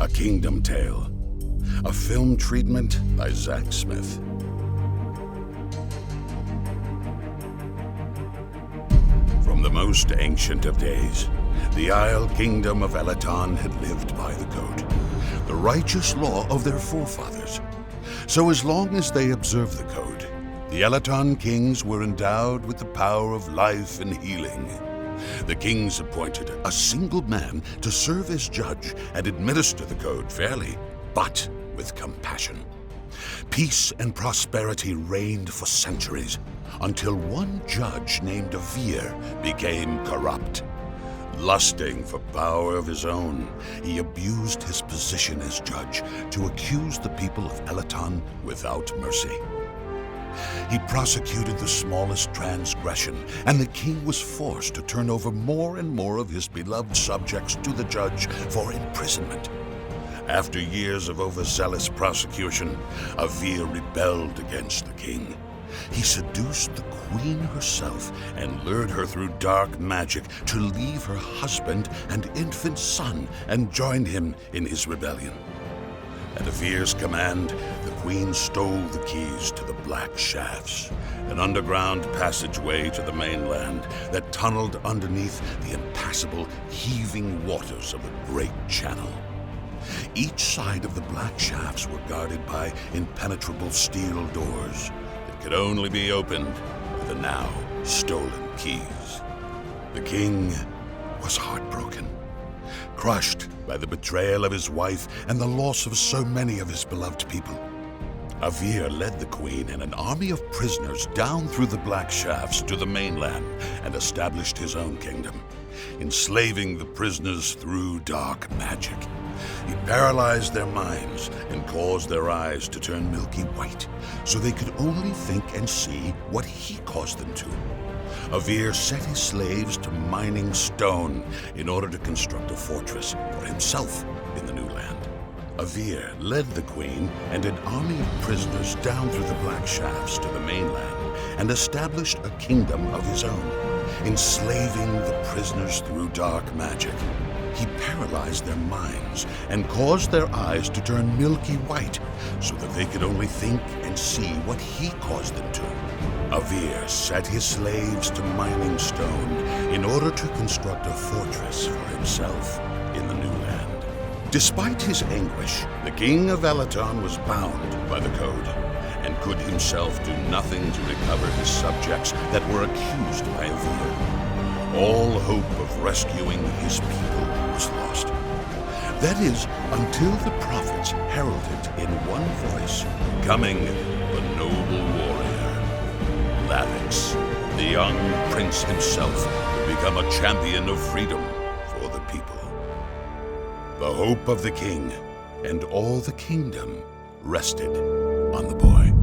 A Kingdom Tale. A film treatment by Zach Smith. From the most ancient of days, the Isle Kingdom of Elaton had lived by the code, the righteous law of their forefathers. So as long as they observed the code, the Elaton kings were endowed with the power of life and healing. The kings appointed a single man to serve as judge and administer the code fairly, but with compassion. Peace and prosperity reigned for centuries, until one judge named Avir became corrupt. Lusting for power of his own, he abused his position as judge to accuse the people of Elaton without mercy. He prosecuted the smallest transgression, and the king was forced to turn over more and more of his beloved subjects to the judge for imprisonment. After years of overzealous prosecution, Avir rebelled against the king. He seduced the queen herself and lured her through dark magic to leave her husband and infant son and join him in his rebellion. At Avir's command, the queen stole the keys to the Black Shafts, an underground passageway to the mainland that tunneled underneath the impassable, heaving waters of the Great Channel. Each side of the Black Shafts were guarded by impenetrable steel doors that could only be opened with the now stolen keys. The king was heartbroken, crushed by the betrayal of his wife and the loss of so many of his beloved people. Avir led the queen and an army of prisoners down through the Black Shafts to the mainland and established his own kingdom, enslaving the prisoners through dark magic. He paralyzed their minds and caused their eyes to turn milky white, so they could only think and see what he caused them to. Avir set his slaves to mining stone in order to construct a fortress for himself in the new land. Avir led the queen and an army of prisoners down through the Black Shafts to the mainland and established a kingdom of his own, enslaving the prisoners through dark magic. He paralyzed their minds and caused their eyes to turn milky white so that they could only think and see what he caused them to. Avir set his slaves to mining stone in order to construct a fortress for himself in the new land. Despite his anguish, the king of Elaton was bound by the code and could himself do nothing to recover his subjects that were accused by Avir. All hope of rescuing his people was lost. That is, until the prophets heralded in one voice, coming the noble warrior, Lavix, the young prince himself, would become a champion of freedom for the people. The hope of the king and all the kingdom rested on the boy.